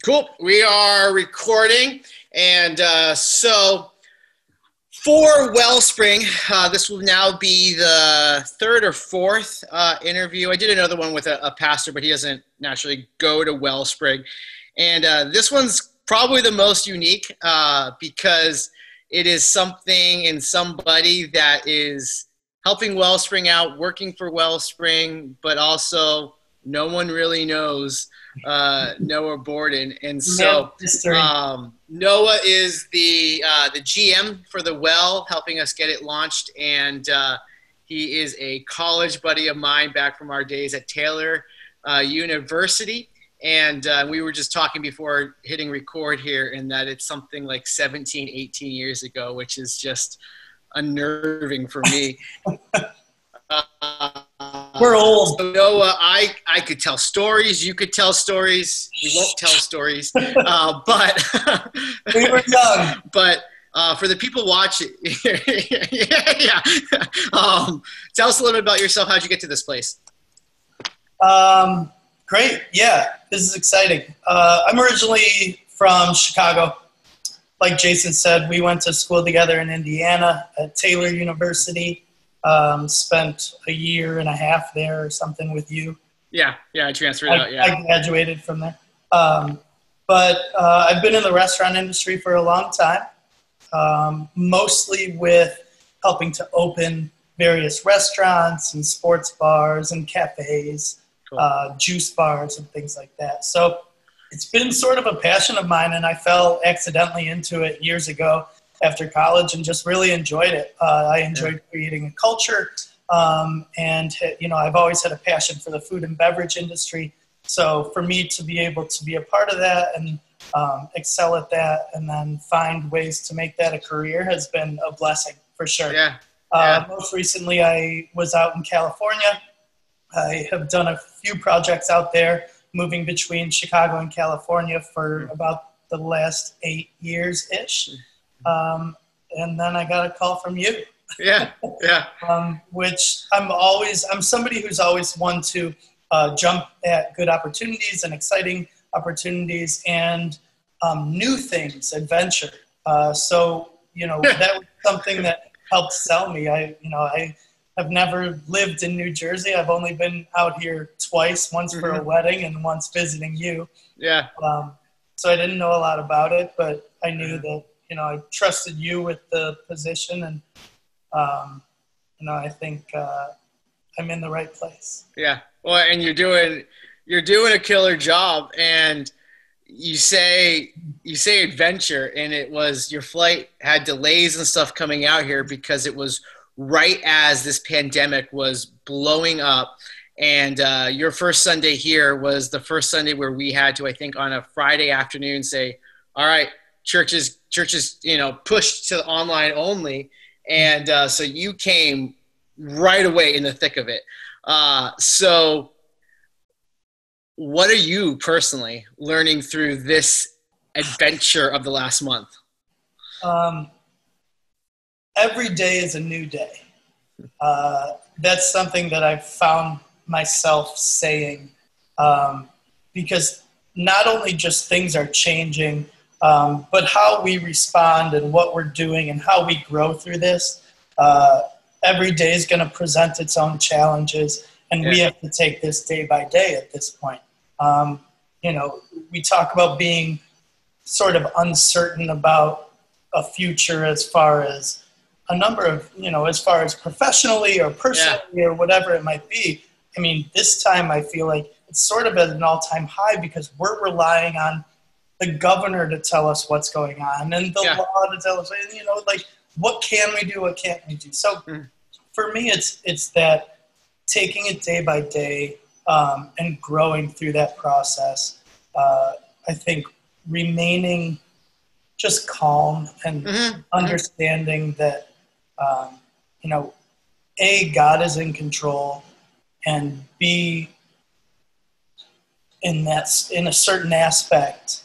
Cool. We are recording. And so for Wellspring, this will now be the third or fourth interview. I did another one with a pastor, but he doesn't naturally go to Wellspring. And this one's probably the most unique because it is something and somebody that is helping Wellspring out, working for Wellspring, but also no one really knows Noah Borden. And so Noah is the GM for the Well, helping us get it launched. And he is a college buddy of mine back from our days at Taylor University. And we were just talking before hitting record here, and that it's something like 17, 18 years ago, which is just unnerving for me. We're old. So Noah, I could tell stories. You could tell stories. We won't tell stories, but we were young. But for the people watching, yeah. Tell us a little bit about yourself. How'd you get to this place? Great. Yeah, this is exciting. I'm originally from Chicago. Like Jason said, we went to school together in Indiana at Taylor University. Spent a year and a half there or something with you. Yeah, I transferred out, yeah. I graduated from there. But I've been in the restaurant industry for a long time, mostly with helping to open various restaurants and sports bars and cafes, cool. Juice bars and things like that. So it's been sort of a passion of mine, and I fell accidentally into it years ago after college and just really enjoyed it. I enjoyed creating a culture, and I've always had a passion for the food and beverage industry. So for me to be able to be a part of that and excel at that and then find ways to make that a career has been a blessing for sure. Most recently I was out in California. I have done a few projects out there, moving between Chicago and California for about the last 8 years-ish. And then I got a call from you. Which I'm somebody who's always one to jump at good opportunities and exciting opportunities and new things, adventure. So that was something that helped sell me. I have never lived in New Jersey. I've only been out here twice, once for a wedding and once visiting you. So I didn't know a lot about it, but I knew that I trusted you with the position, and I think I'm in the right place. Yeah. Well, and you're doing a killer job, and you say adventure, and it was your flight had delays and stuff coming out here because it was right as this pandemic was blowing up. And your first Sunday here was the first Sunday where we had to, I think, on a Friday afternoon say, all right, churches, pushed to online only. And so you came right away in the thick of it. So what are you personally learning through this adventure of the last month? Every day is a new day. That's something that I've found myself saying, because not only just things are changing, but how we respond and what we're doing and how we grow through this. Every day is going to present its own challenges, and we have to take this day by day at this point. We talk about being sort of uncertain about a future as far as a number of, as far as professionally or personally or whatever it might be. I mean, this time I feel like it's sort of at an all-time high because we're relying on the governor to tell us what's going on and the law to tell us, what can we do, what can't we do? So for me, it's that taking it day by day and growing through that process. I think remaining just calm and understanding that, A, God is in control, and B, in a certain aspect,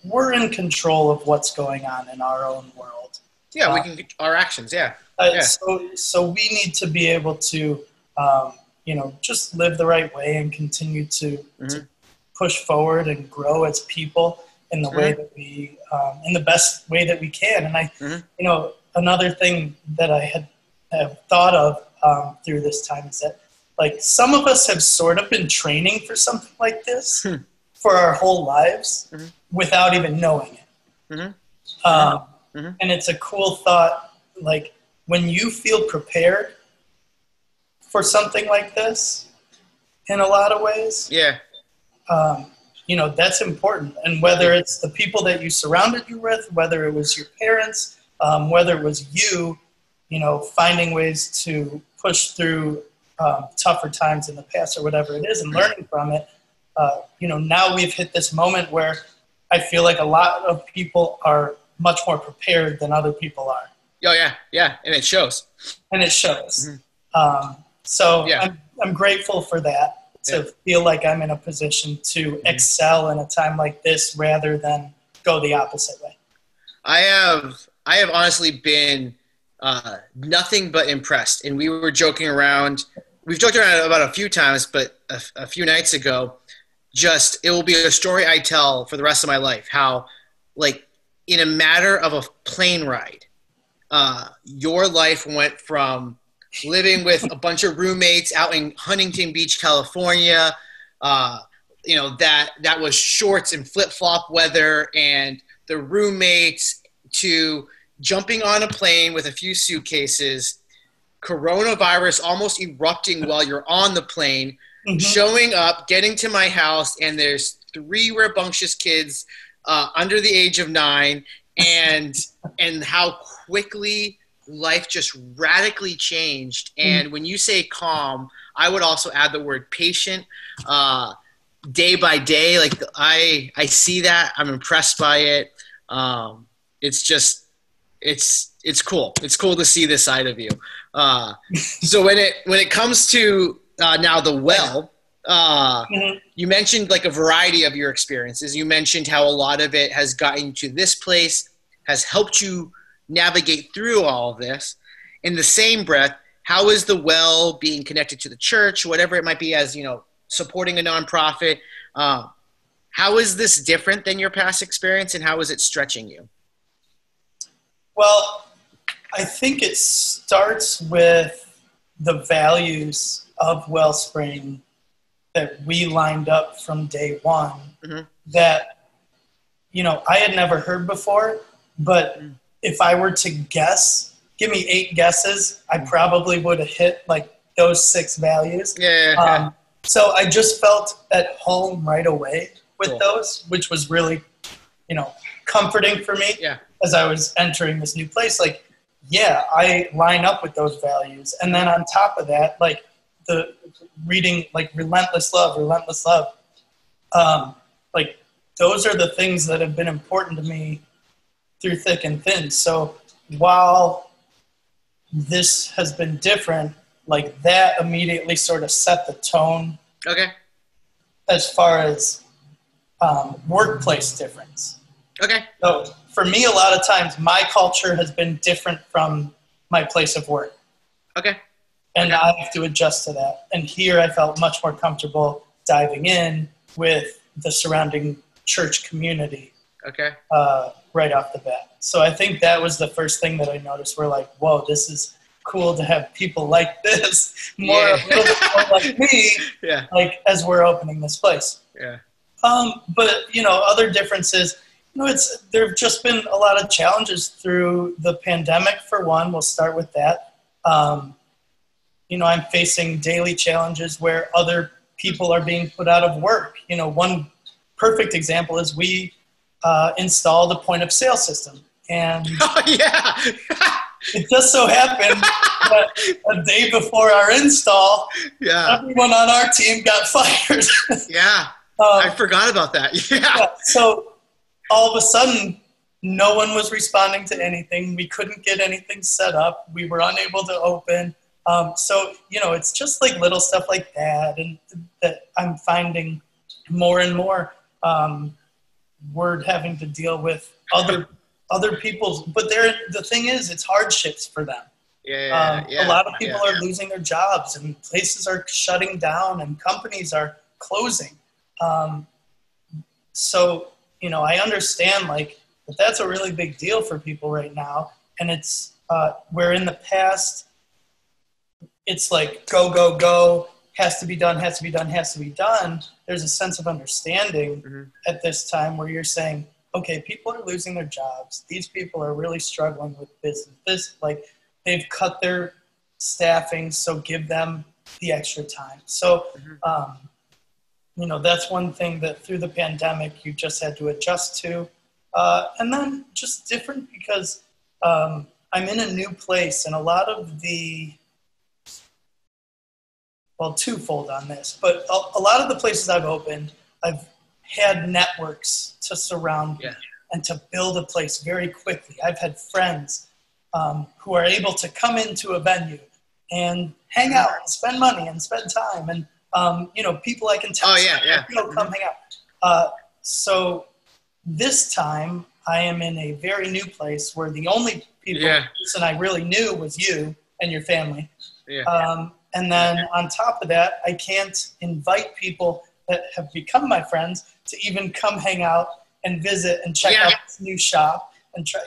we're in control of what's going on in our own world. Yeah, we can our actions. So we need to be able to, just live the right way and continue to push forward and grow as people in the way that we, in the best way that we can. And I, you know, another thing that I have thought of through this time is that, like, some of us have sort of been training for something like this for our whole lives without even knowing it. And it's a cool thought, like, when you feel prepared for something like this in a lot of ways, you know, that's important. And whether it's the people that you surrounded you with, whether it was your parents, whether it was you, you know, finding ways to push through tougher times in the past or whatever it is and learning from it, you know, now we've hit this moment where I feel like a lot of people are much more prepared than other people are. Oh, yeah. And it shows. So I'm grateful for that, to feel like I'm in a position to excel in a time like this rather than go the opposite way. I have honestly been nothing but impressed. And we were joking around. We've joked around about a few times, but a few nights ago, just, it will be a story I tell for the rest of my life, how, like, in a matter of a plane ride, your life went from living with a bunch of roommates out in Huntington Beach, California, you know, that was shorts and flip-flop weather, and the roommates, to jumping on a plane with a few suitcases, coronavirus almost erupting while you're on the plane, showing up, getting to my house, and there's 3 rambunctious kids under the age of 9, and how quickly life just radically changed. And when you say calm, I would also add the word patient. Day by day, like, I see that. I'm impressed by it. It's just, it's cool. It's cool to see this side of you. So when it comes to now the Well, you mentioned, like, a variety of your experiences. You mentioned how a lot of it has gotten you to this place, has helped you navigate through all of this. In the same breath, how is the Well being connected to the church, whatever it might be, as, you know, supporting a nonprofit? How is this different than your past experience, and how is it stretching you? Well, I think it starts with the values of Wellspring that we lined up from day one that, you know, I had never heard before, but if I were to guess, give me 8 guesses, I probably would have hit, like, those 6 values. So I just felt at home right away with those, which was really, you know, comforting for me as I was entering this new place. Like, I line up with those values. And then on top of that, like, the reading, like, relentless love, like, those are the things that have been important to me through thick and thin. So while this has been different, like, that immediately sort of set the tone as far as workplace difference. So for me, a lot of times my culture has been different from my place of work. And I have to adjust to that. And here I felt much more comfortable diving in with the surrounding church community right off the bat. So I think that was the first thing that I noticed. We're like, whoa, this is cool to have people like this, a little bit more like me, like, as we're opening this place. But, you know, other differences, you know, there have just been a lot of challenges through the pandemic, for one. We'll start with that. You know, I'm facing daily challenges where other people are being put out of work. You know, one perfect example is we installed a point of sale system. And it just so happened that a day before our install, everyone on our team got fired. I forgot about that. So all of a sudden, no one was responding to anything. We couldn't get anything set up. We were unable to open. So, you know, it's just like little stuff like that, and that I'm finding more and more we're having to deal with other people's, but the thing is, it's hardships for them. A lot of people are losing their jobs, and places are shutting down, and companies are closing. so, I understand like that's a really big deal for people right now. And it's where in the past, it's like go, go, go, has to be done, has to be done, has to be done. There's a sense of understanding at this time where you're saying, okay, people are losing their jobs. These people are really struggling with business. They've cut their staffing, so give them the extra time. So, that's one thing that through the pandemic you just had to adjust to. And then just different because I'm in a new place, and a lot of twofold on this, but a lot of the places I've opened, I've had networks to surround me and to build a place very quickly. I've had friends who are able to come into a venue and hang out and spend money and spend time, and people I can tell, come hang out. So this time I am in a very new place where the only person I really knew was you and your family. And then on top of that, I can't invite people that have become my friends to even come hang out and visit and check out this new shop and try.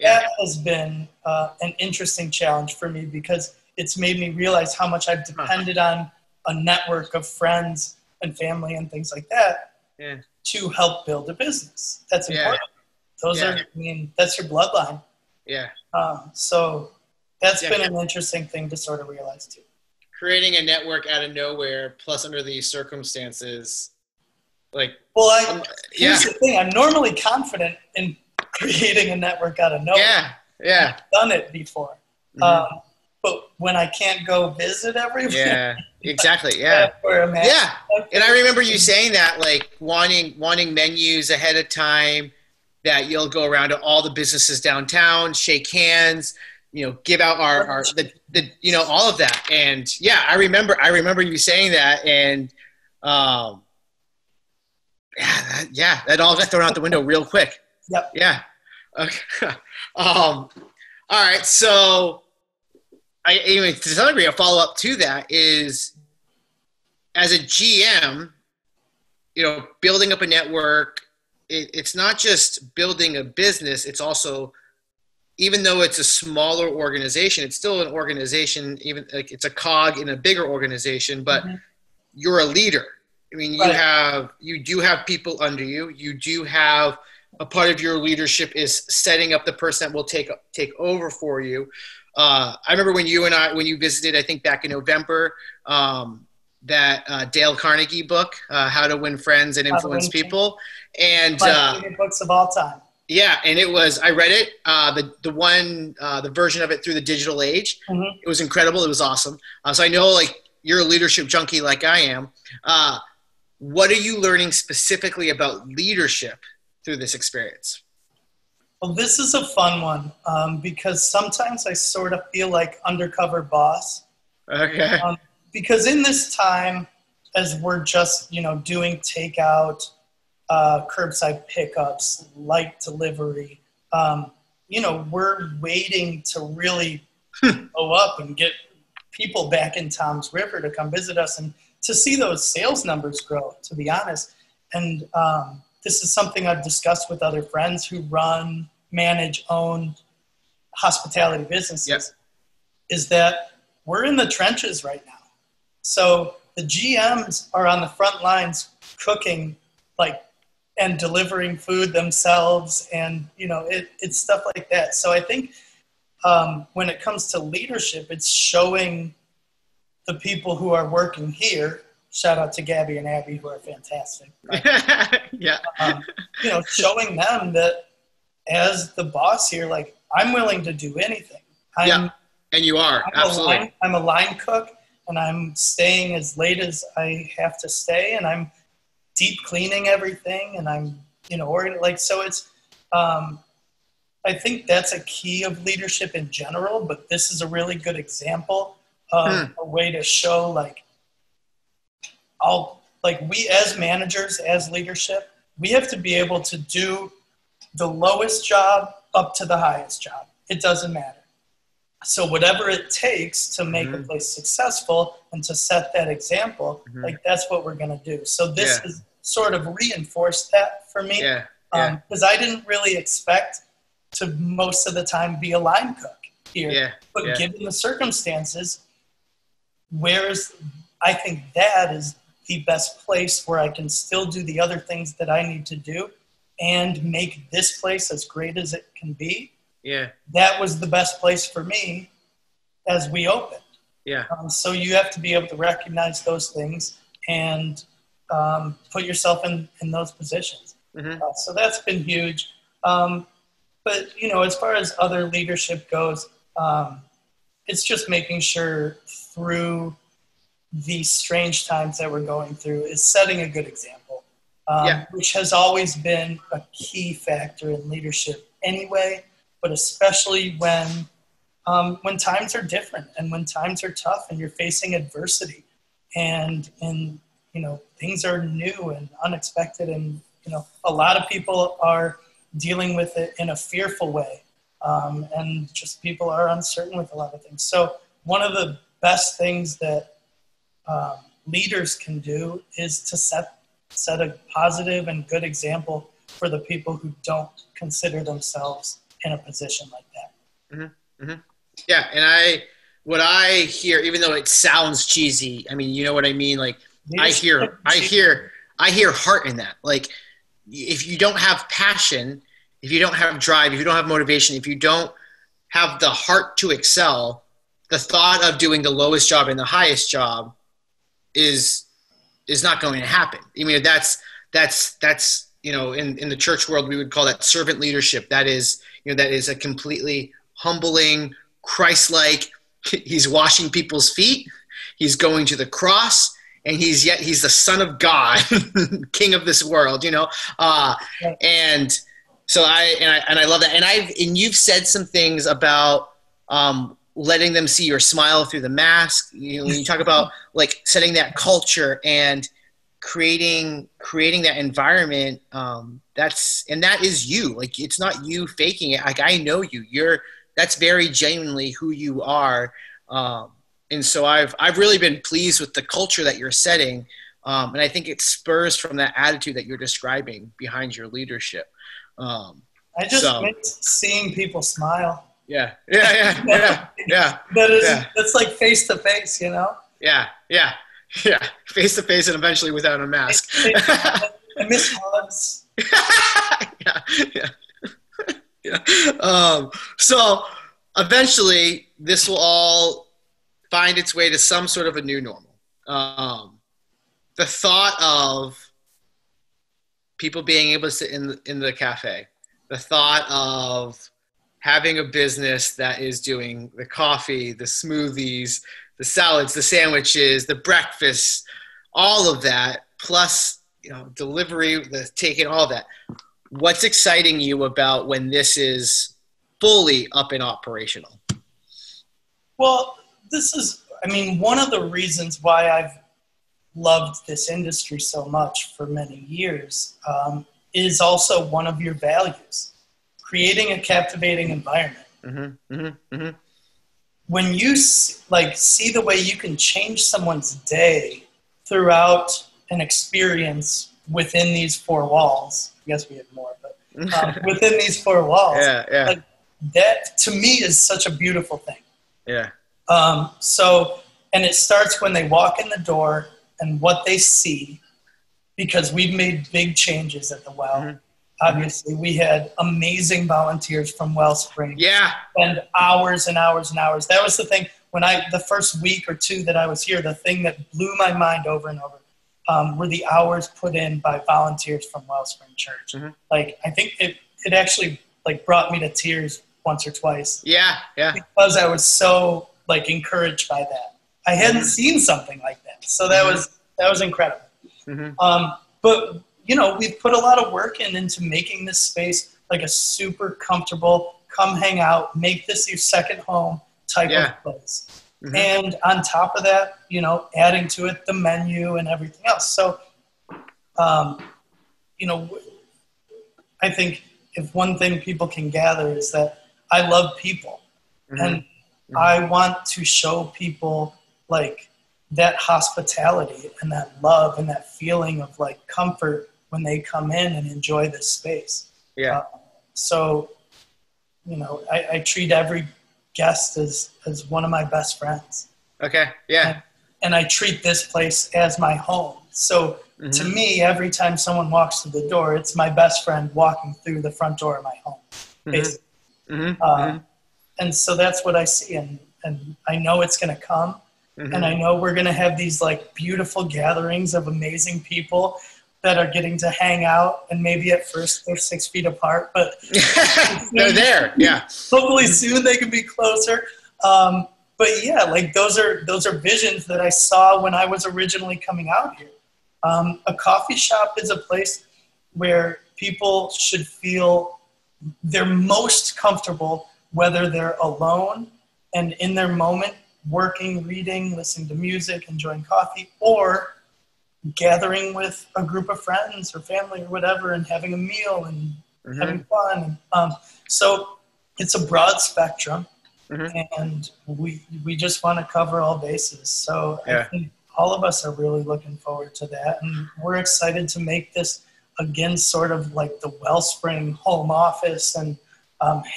That has been an interesting challenge for me because it's made me realize how much I've depended on a network of friends and family and things like that to help build a business. That's important. That's your bloodline. So that's been an interesting thing to sort of realize too. Creating a network out of nowhere, plus under these circumstances, here's the thing. I'm normally confident in creating a network out of nowhere. I've done it before. But when I can't go visit everywhere. Exactly. Where I'm at. And I remember you saying that, like wanting menus ahead of time, that you'll go around to all the businesses downtown, shake hands, give out our all of that. And I remember you saying that, and that all got thrown out the window real quick. Okay. All right. So to some degree, a follow up to that is, as a GM, building up a network, it's not just building a business. It's also, even though it's a smaller organization, it's still an organization, even like it's a cog in a bigger organization, but you're a leader. I mean, you do have people under you. You do have a part of your leadership is setting up the person that will take over for you. I remember when you visited, I think back in November, that Dale Carnegie book, How to Win Friends and Influence People. And my favorite books of all time. Yeah, and I read it, the version of it through the digital age. It was incredible. It was awesome. So I know, like, you're a leadership junkie like I am. What are you learning specifically about leadership through this experience? Well, this is a fun one because sometimes I sort of feel like undercover boss. Okay. Because in this time, as we're just, doing takeout, curbside pickups, light delivery, we're waiting to really go up and get people back in Tom's River to come visit us and to see those sales numbers grow, to be honest. And this is something I've discussed with other friends who manage, own hospitality businesses, is that we're in the trenches right now. So the GMs are on the front lines cooking, and delivering food themselves, and it's stuff like that. So I think when it comes to leadership, it's showing the people who are working here. Shout out to Gabby and Abby, who are fantastic. Showing them that as the boss here, I'm willing to do anything. And you are, absolutely. I'm a line cook, and I'm staying as late as I have to stay, and I'm deep cleaning everything, and I'm, so it's, I think that's a key of leadership in general, but this is a really good example of a way to show, we as managers, as leadership, we have to be able to do the lowest job up to the highest job. It doesn't matter. So whatever it takes to make a place successful and to set that example, like that's what we're going to do. So this has sort of reinforced that for me. Because I didn't really expect to most of the time be a line cook here. But given the circumstances, I think that is the best place where I can still do the other things that I need to do and make this place as great as it can be. That was the best place for me as we opened. So you have to be able to recognize those things and put yourself in those positions. So that's been huge. But, as far as other leadership goes, it's just making sure through these strange times that we're going through is setting a good example, which has always been a key factor in leadership anyway, but especially when times are different and when times are tough and you're facing adversity and things are new and unexpected and, a lot of people are dealing with it in a fearful way. And just people are uncertain with a lot of things. So one of the best things that leaders can do is to set a positive and good example for the people who don't consider themselves in a position like that. Yeah. And what I hear, even though it sounds cheesy, I mean, you know what I mean? Like I hear heart in that. Like if you don't have passion, if you don't have drive, if you don't have motivation, if you don't have the heart to excel, the thought of doing the lowest job and the highest job is not going to happen. I mean, that's in the church world, we would call that servant leadership. That is a completely humbling, Christ-like. He's washing people's feet. He's going to the cross, and he's the Son of God, King of this world. And so I love that. And you've said some things about letting them see your smile through the mask. When you talk about like setting that culture and creating that environment, that is you. Like it's not you faking it. Like I know you. That's very genuinely who you are. And so I've really been pleased with the culture that you're setting. And I think it spurs from that attitude that you're describing behind your leadership. I just miss seeing people smile. Yeah. That's like face to face, Yeah. Face to face and eventually without a mask. I miss hugs. So eventually this will all find its way to some sort of a new normal. The thought of people being able to sit in the cafe, the thought of having a business that is doing the coffee, the smoothies, the salads, the sandwiches, the breakfast, all of that, plus delivery, the taking, all of that. What's exciting you about when this is fully up and operational? Well, one of the reasons why I've loved this industry so much for many years is also one of your values, creating a captivating environment. When you see the way you can change someone's day throughout an experience within these four walls, I guess we have more, but within these four walls, like that to me is such a beautiful thing. And it starts when they walk in the door and what they see, because we've made big changes at the Well. Obviously, we had amazing volunteers from Wellspring. Spend hours and hours and hours. That was the thing the first week or two that I was here, the thing that blew my mind over and over were the hours put in by volunteers from Wellspring Church. Like, I think it actually brought me to tears once or twice. Because I was so encouraged by that. I hadn't seen something like that. So that was incredible. But we've put a lot of work into making this space like a super comfortable, come hang out, make this your second home type of place. And on top of that, adding to it the menu and everything else. So, I think if one thing people can gather is that I love people. And I want to show people like that hospitality and that love and that feeling of like comfort when they come in and enjoy this space. Yeah. So, you know, I treat every guest as one of my best friends. Okay. Yeah. And I treat this place as my home. So to me, every time someone walks through the door, it's my best friend walking through the front door of my home, basically. And so that's what I see. And I know it's going to come. And I know we're going to have these like beautiful gatherings of amazing people that are getting to hang out. And maybe at first they're 6 feet apart, but they're there. Yeah. Hopefully soon they can be closer. But yeah, like those are visions that I saw when I was originally coming out here. A coffee shop is a place where people should feel they're most comfortable, whether they're alone and in their moment, working, reading, listening to music, enjoying coffee, or gathering with a group of friends or family or whatever and having a meal and having fun. So it's a broad spectrum, and we just want to cover all bases. So I think all of us are really looking forward to that, and we're excited to make this again sort of like the Wellspring home office and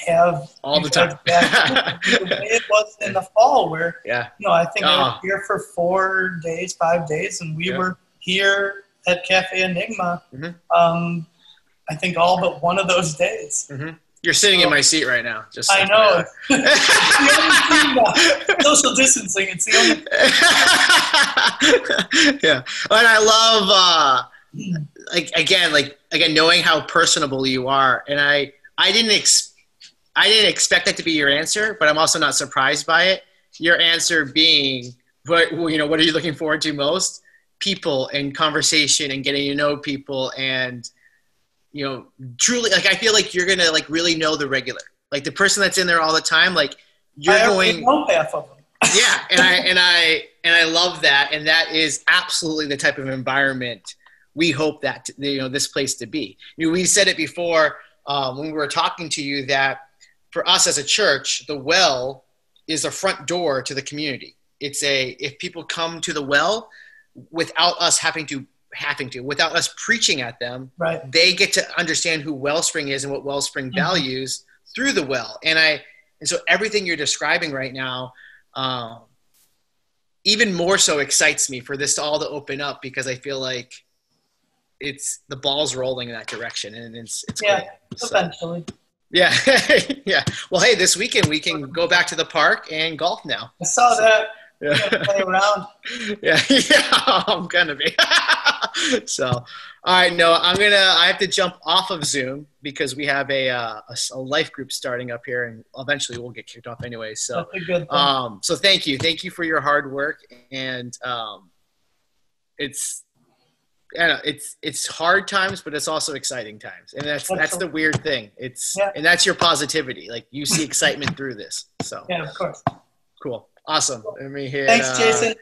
have all the time the way it was in the fall, where you know, I think I was here for 4 days, 5 days, and we were here at Cafe Enigma. I think all but one of those days. You're sitting in my seat right now. Just I know. Social distancing. It's the only. Yeah, and I love again knowing how personable you are, and I didn't expect that to be your answer, but I'm also not surprised by it. Your answer being, what are you looking forward to most? People and conversation and getting to know people, and truly, like, I feel like you're gonna like really know the regular, like the person that's in there all the time. Like you're going know half of them. Yeah, and I love that, and that is absolutely the type of environment we hope that this place to be. We said it before when we were talking to you that for us as a church, the Well is a front door to the community. If people come to the Well without us having to, without us preaching at them, right, they get to understand who Wellspring is and what Wellspring values through the Well. And so everything you're describing right now, even more so excites me for this all to open up, because I feel like the ball's rolling in that direction, and it's great. Eventually. Yeah. Yeah. Well, hey, this weekend we can go back to the park and golf now. I saw that. Yeah. Play around. Yeah. I'm gonna be. So, all right. No, I have to jump off of Zoom because we have a life group starting up here, and eventually we'll get kicked off anyway. So, that's a good thing. So thank you for your hard work, and it's hard times, but it's also exciting times, and that's the weird thing. And that's your positivity. Like you see excitement through this. So yeah, of course. Cool, awesome. Let me hear. Thanks, Jason.